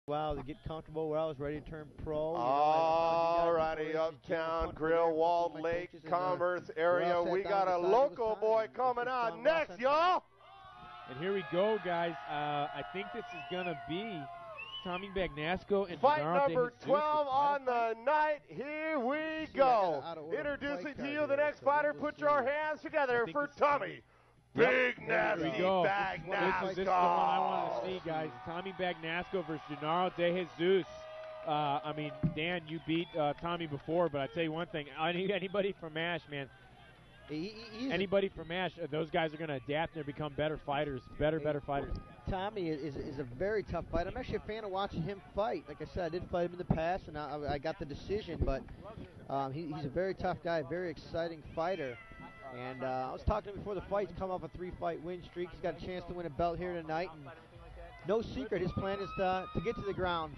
while to get comfortable where I was ready to turn pro. All righty, Uptown, Grill, Walled Lake, Commerce area. We got a local boy coming on next, y'all. And here we go, guys. I think this is going to be Tommy Bagnasco and fight Genaro number Dejesus 12 on the night. Here we go. Introducing to you the next fighter. Put your hands together for Tommy Bagnasco. This is the one I want to see, guys. Tommy Bagnasco versus Genaro Dejesus. I mean, Dan, you beat Tommy before, but I tell you one thing. Anybody from MASH, man. Anybody from MASH, those guys are going to adapt and become better fighters, better fighters. Tommy is a very tough fighter. I'm actually a fan of watching him fight. Like I said, I did fight him in the past, and I got the decision, but he's a very tough guy, very exciting fighter. And I was talking to him before the fight. He's come off a 3-fight win streak. He's got a chance to win a belt here tonight. And no secret, his plan is to get to the ground.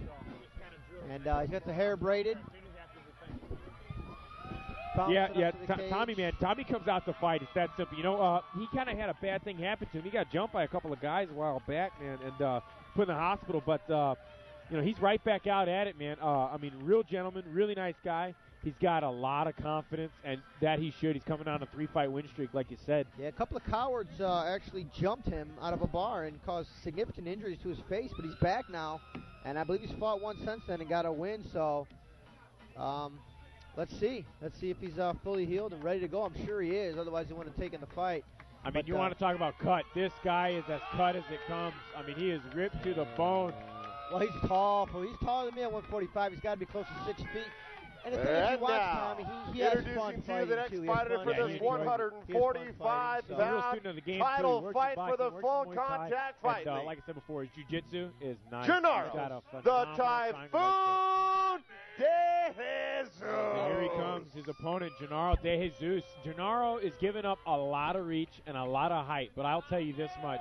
And he's got the hair braided. Tommy, man, Tommy comes out to fight. It's that simple. You know, he kind of had a bad thing happen to him. He got jumped by a couple of guys a while back, man, and put in the hospital. But, you know, he's right back out at it, man. I mean, real gentleman, really nice guy. He's got a lot of confidence, and that he should. He's coming on a 3-fight win streak, like you said. Yeah, a couple of cowards actually jumped him out of a bar and caused significant injuries to his face, but he's back now, and I believe he's fought one since then and got a win. So, let's see. Let's see if he's fully healed and ready to go. I'm sure he is. Otherwise, he wouldn't have taken the fight. I mean, you want to talk about cut. This guy is as cut as it comes. I mean, he is ripped to the bone. Well, he's tall. He's taller than me at 145. He's got to be close to 6 feet. And the thing is, you watch Tommy, he has fun introducing to you the next too. fighter for this 145-pound title fight for the full contact fight. And, like I said before, his jiu-jitsu is nice. Genaro, the Typhoon Dejesus. And here he comes, his opponent, Genaro Dejesus. Genaro is giving up a lot of reach and a lot of height, but I'll tell you this much.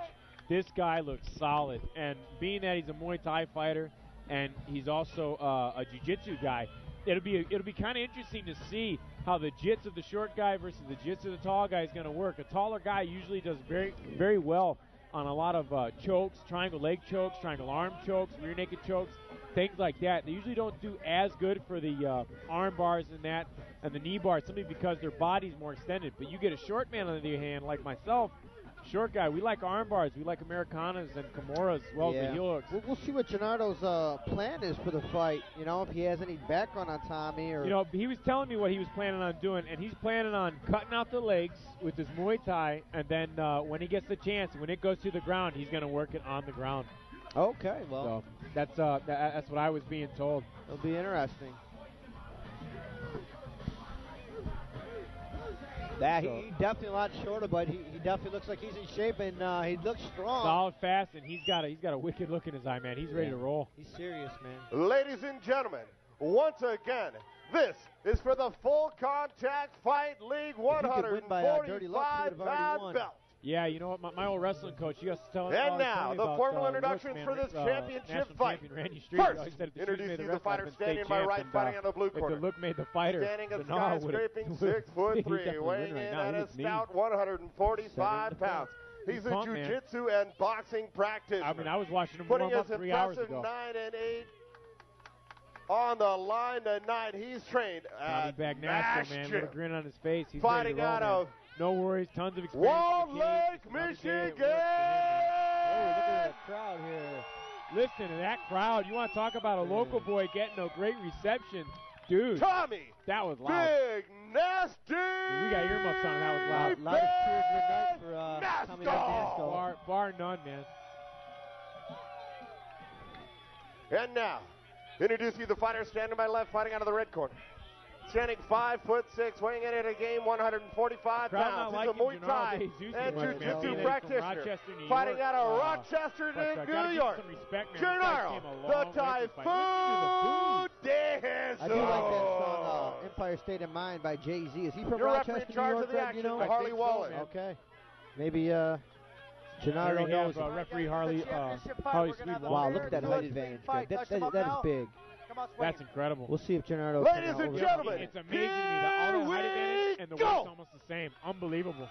This guy looks solid, and being that he's a Muay Thai fighter and he's also a jiu-jitsu guy, it'll be kind of interesting to see how the jits of the short guy versus the jits of the tall guy is going to work. A taller guy usually does very well on a lot of chokes, triangle leg chokes, triangle arm chokes, rear naked chokes, things like that. They usually don't do as good for the arm bars and that and the knee bars simply because their body's more extended. But you get a short man on the other hand like myself, short guy, we like arm bars, we like Americanas and Kimuras as well as the heel hooks. We'll see what Genaro's plan is for the fight, you know, if he has any background on Tommy. Or you know, he was telling me what he was planning on doing, and he's planning on cutting out the legs with his Muay Thai, and then when he gets the chance, when it goes to the ground, he's going to work it on the ground. Okay, well. So that's what I was being told. It'll be interesting. He's definitely a lot shorter, but he definitely looks like he's in shape, and he looks strong. Solid, fast, and he's got a wicked look in his eye, man. He's ready to roll. He's serious, man. Ladies and gentlemen, once again, this is for the Full Contact Fight League 145-pound belt. Yeah, you know what? My old wrestling coach, he used to tell us. And now, the formal introductions for this championship fight. First, introducing the fighter standing by right, fighting on the blue corner. If the look made the fighter, standing at skyscraping 6'3", weighing in at a stout 145 pounds. He's a jiu-jitsu and boxing practitioner. I mean, I was watching him putting warm his up 3 hours ago. 9 and 8 on the line tonight. He's trained at Tommy Bagnasco, man, with a grin on his face. He's fighting out of no worries, tons of experience. Walled Lake, Michigan! Oh, look at that crowd here. Listen to that crowd. You want to talk about a local boy getting a great reception. Dude, Tommy, that was loud. Big Nasty! We got earmuffs on. That was loud. A lot of cheers tonight for Tommy Bagnasco. Bar none, man. And now, introduce you the fighter standing by left, fighting out of the red corner. Standing 5'6", weighing in at a game 145 pounds. He's a Muay Thai and Jiu-Jitsu practitioner. Fighting out of Rochester, New York. Genaro, the Typhoon Dejesus. I do like that song, Empire State of Mind by Jay-Z. Is he from Rochester, New York? You know? Harley Wallace. Okay. Maybe Genaro knows. Referee Harley Sweet. Wow, look at that height advantage. That is big. That's incredible. We'll see if Genaro. Ladies and gentlemen, it's amazing to me that all the height advantage and the weight's almost the same. Unbelievable.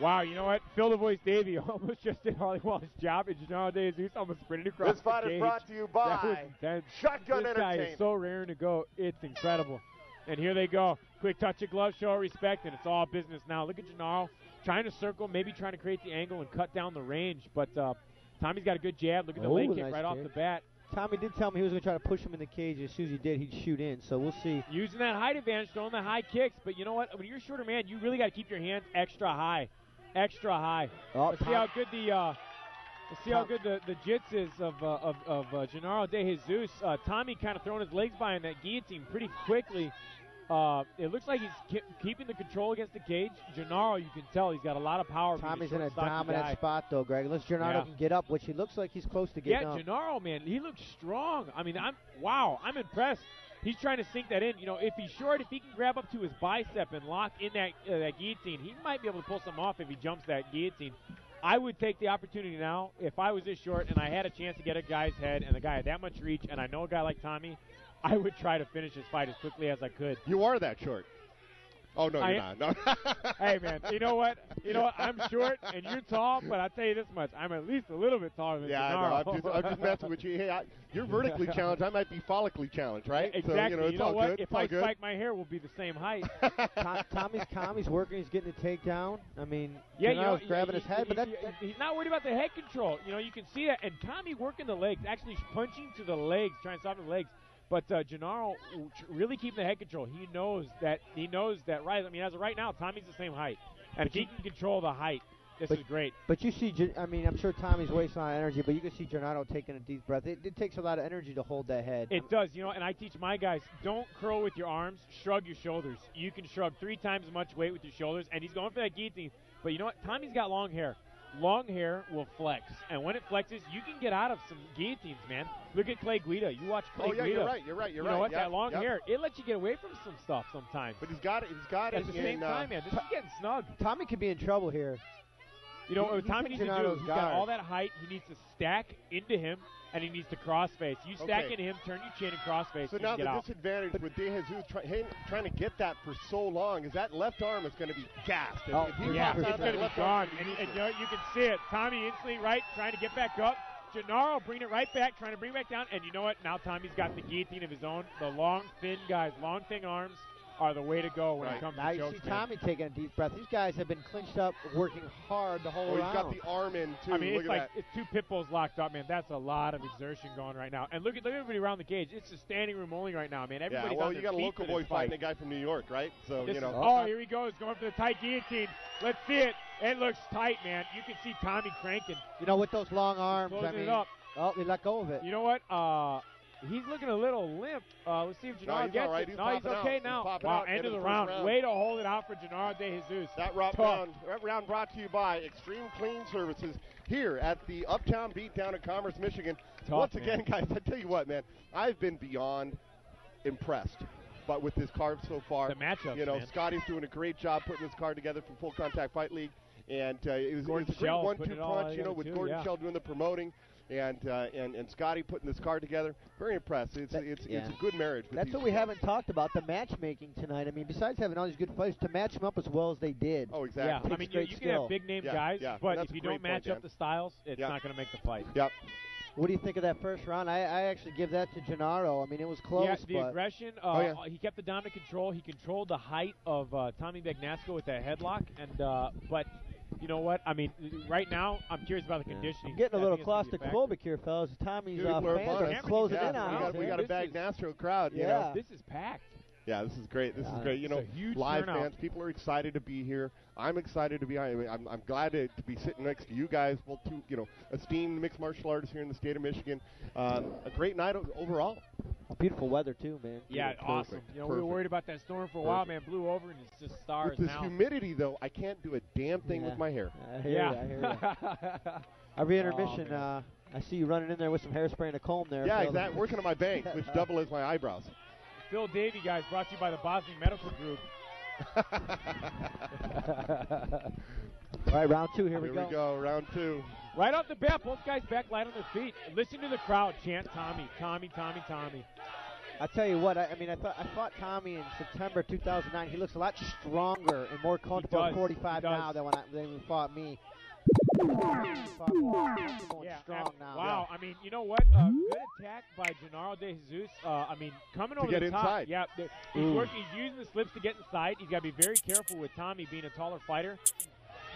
Wow, you know what? Phil the Voice Davey almost just did Harley Waller's job, and Genaro Dejesus almost sprinted across this fight the cage. is brought to you by Shotgun This Entertainment. guy is so raring to go. It's incredible. And here they go. Quick touch of glove, show of respect, and it's all business now. Look at Genaro trying to circle, maybe trying to create the angle and cut down the range. But Tommy's got a good jab. Look at the leg kick right off the bat. Tommy did tell me he was going to try to push him in the cage. As soon as he did, he'd shoot in. So we'll see. Using that height advantage, throwing the high kicks. But you know what? When you're a shorter man, you really got to keep your hands extra high. Extra high. Oh, let's see how good the jits is of Genaro Dejesus. Tommy kind of throwing his legs by in that guillotine pretty quickly. It looks like he's keeping the control against the cage. Genaro, you can tell he's got a lot of power. Tommy's in a dominant spot, though, Greg. Unless Genaro can get up, which he looks like he's close to getting up. Yeah, Genaro, man, he looks strong. I mean, I'm impressed. He's trying to sink that in. You know, if he's short, if he can grab up to his bicep and lock in that guillotine, he might be able to pull some off if he jumps that guillotine. I would take the opportunity now, if I was this short and I had a chance to get a guy's head and the guy had that much reach, and I know a guy like Tommy, I would try to finish his fight as quickly as I could. You are that short. Oh, no, you're not. No. Hey, man, you know what? I'm short and you're tall, but I'll tell you this much. I'm at least a little bit taller than Genaro. I know. I'm just messing with you. Hey, you're vertically challenged. I might be follically challenged, right? Exactly. So, you know what? Good. If I spike my hair, we'll be the same height. Tommy's calm. He's working. He's getting a takedown. I mean, Genaro's grabbing his head, but he's not worried about the head control. You know, you can see that. And Tommy working the legs, actually punching to the legs, trying to soften the legs. But Genaro really keeping the head control. He knows that right. I mean, as of right now, Tommy's the same height, and if he can control the height, this is great. But you see, I mean, I'm sure Tommy's wasting a lot of energy, but you can see Genaro taking a deep breath. It takes a lot of energy to hold that head. It does, and I teach my guys, don't curl with your arms, shrug your shoulders. You can shrug 3 times as much weight with your shoulders, and he's going for that guillotine. But you know what? Tommy's got long hair. Long hair will flex, and when it flexes, you can get out of some guillotines, man. Look at Clay Guida. You watch Clay Guida. You're right. You know what? That long hair, it lets you get away from some stuff sometimes. But he's got it. At the same time, man. This is getting snug. Tommy could be in trouble here. You know what Tommy needs to do? He's got all that height. He needs to stack into him, and he needs to crossface. You stack into him, turn your chin, and crossface. So now the disadvantage with Dejesus trying to get that for so long is that left arm is going to be gassed. It's going to be gone. And you can see it. Tommy instantly trying to get back up. Genaro bringing it right back, trying to bring it back down. And you know what? Now Tommy's got the guillotine of his own. The long, thin guys, long, thin arms are the way to go when it comes to chokes. Now you see Tommy taking a deep breath. These guys have been clinched up, working hard the whole round. He's got the arm in, too. I mean, it's 2 pit bulls locked up, man. That's a lot of exertion going right now. And look at everybody around the cage. It's a standing room only right now, man. Everybody's on their you got a feet local boy fighting a guy from New York, right? So, here he goes, going for the tight guillotine. Let's see it. It looks tight, man. You can see Tommy cranking. You know, with those long arms, closing it up. Oh, he let go of it. You know what? He's looking a little limp. Let's see if Genaro gets it. He's okay now. Wow, end of the round. Way to hold it out for Genaro Dejesus. That round brought to you by Extreme Clean Services here at the Uptown Beatdown in Commerce, Michigan. Once again, guys, I tell you what, man, I've been beyond impressed. But with this card so far, the matchups, Scotty's doing a great job putting this card together for Full Contact Fight League. And it was a great 1-2 punch, with Gordon Shell doing the promoting. And Scotty putting this card together. Very impressed. It's a good marriage. That's what we haven't talked about, the matchmaking tonight. I mean, besides having all these good fights, to match them up as well as they did. Oh, exactly. Yeah, I mean, you can have big-name guys, but if you don't match up the styles, it's not going to make the fight. Yep. What do you think of that first round? I actually give that to Genaro. I mean, it was close. Yeah, the aggression. He kept the dominant control. He controlled the height of Tommy Bagnasco with that headlock. But you know what? I mean, right now, I'm curious about the conditioning. I'm getting a little claustrophobic here, fellas. Tommy's fans are closing in on us. We got a Bagnasco crowd. Yeah. This is packed. Yeah, this is great. This is great. You know, live fans, people are excited to be here. I'm excited to be here. I'm glad to be sitting next to you guys, well, two, esteemed mixed martial artists here in the state of Michigan. A great night overall. Beautiful weather too, man. Yeah, awesome. We were worried about that storm for a while, man. Blew over and it's just stars now. With this humidity, though, I can't do a damn thing with my hair. I hear you. Every intermission, I see you running in there with some hairspray and a comb there. Yeah, exactly. Working on my bangs, which double as my eyebrows. Phil Davey, guys, brought to you by the Bosnian Medical Group. All right, round 2, here we go. Here we go, round 2. Right off the bat, both guys back light on their feet. Listen to the crowd chant Tommy, Tommy, Tommy, Tommy. I tell you what, I fought Tommy in September 2009. He looks a lot stronger and more comfortable at 45 now than when he fought me. Strong now. Wow, I mean, you know what? Good attack by Genaro Dejesus. I mean, coming over the top. Inside. Yeah, he's working. He's using the slips to get inside. He's got to be very careful with Tommy being a taller fighter.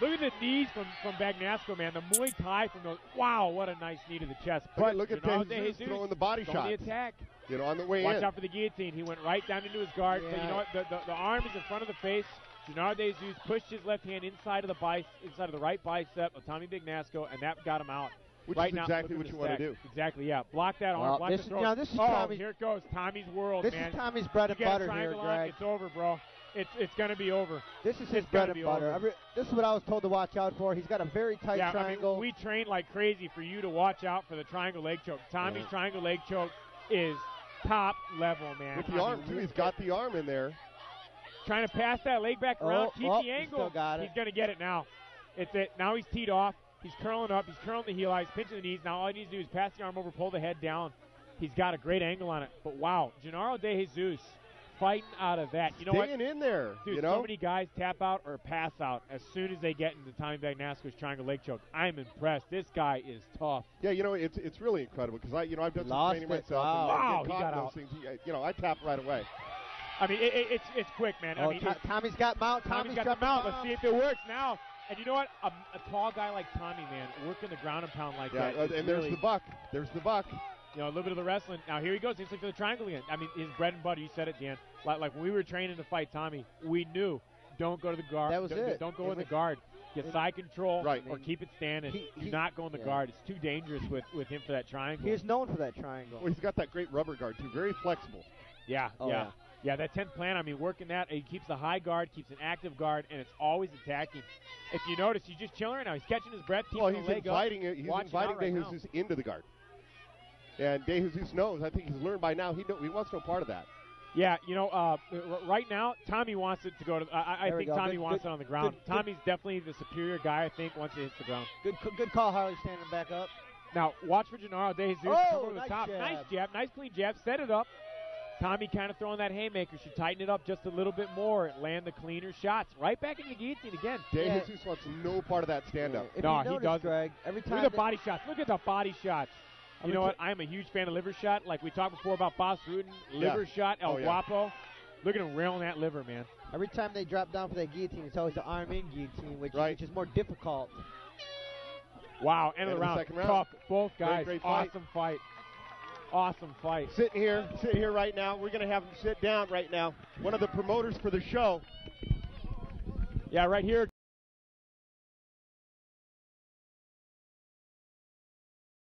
Look at the knees from Bagnasco, man. The Muay Thai from those. Wow, what a nice knee to the chest. But look at Dejesus throwing the body shot. The attack. You know, on the way Watch in. out for the guillotine. He went right down into his guard. Yeah. So, you know what? The arm is in front of the face. Genaro Dejesus pushed his left hand inside of the right bicep of Tommy Bagnasco, and that got him out. Which right is now, exactly what you want to do. Exactly, yeah. Block that arm. Block the throat. This is here it goes. Tommy's world, man. This is Tommy's bread and butter here, Greg. It's over, bro. It's going to be over. This is his bread and butter. This is what I was told to watch out for. He's got a very tight triangle. I mean, we train like crazy for you to watch out for the triangle leg choke. Tommy's triangle leg choke is top level, man. With the arm, too. He's got the arm in there. Trying to pass that leg back around, keep the angle. He's going to get it now. It's it. Now he's teed off. He's curling up. He's curling the heel. He's pinching the knees. Now all he needs to do is pass the arm over, pull the head down. He's got a great angle on it. But wow, Genaro Dejesus fighting out of that. You know what? Staying in there. Dude, so many guys tap out or pass out as soon as they get into Tommy Bagnasco's triangle leg choke. I'm impressed. This guy is tough. Yeah, you know, it's really incredible because I've done some training myself. Wow, and he got out. Things, I tap right away. I mean, it's quick, man. I mean, Tommy's got mount. Tommy's got the mount. Let's see if it works now. And you know what? A tall guy like Tommy, man, working the ground and pound like that. And there's the buck. There's the buck. You know, a little bit of the wrestling. Now, here he goes. He's looking for the triangle again. I mean, his bread and butter, you said it, Dan. Like when we were training to fight Tommy, we knew don't go to the guard. That was it. Don't go in the guard. Get side control or keep it standing. Do not go in the guard. It's too dangerous with him for that triangle. He's known for that triangle. Well, he's got that great rubber guard, too. Very flexible. Yeah. Yeah, that 10th plan, I mean, working that, he keeps a high guard, keeps an active guard, and it's always attacking. If you notice, he's just chilling right now. He's catching his breath, keeping the leg up. He's inviting Dejesus into the guard. And Dejesus knows. I think he's learned by now. He wants no part of that. Yeah, you know, right now, Tommy wants it to go to I think Tommy wants it on the ground. Tommy's definitely the superior guy, I think, once it hits the ground. Good call, Harley, standing back up. Now, watch for Genaro Dejesus come over the top. Jab. Nice jab, nice clean jab. Set it up. Tommy kind of throwing that haymaker. Should tighten it up just a little bit more. Land the cleaner shots. Right back in the guillotine again. Dejesus wants no part of that stand-up. No, he doesn't. Greg, every time look at the body shots. Look at the body shots. You know what? I'm a huge fan of liver shot. Like we talked before about Boss Rudin. Liver shot, El Guapo. Look at him railing that liver, man. Every time they drop down for that guillotine, it's always the arm-in guillotine, which is more difficult. Wow, end of the round. Tough. Both guys. Great awesome fight. Awesome fight. Sitting here right now. We're going to have him sit down right now. One of the promoters for the show. Yeah, right here.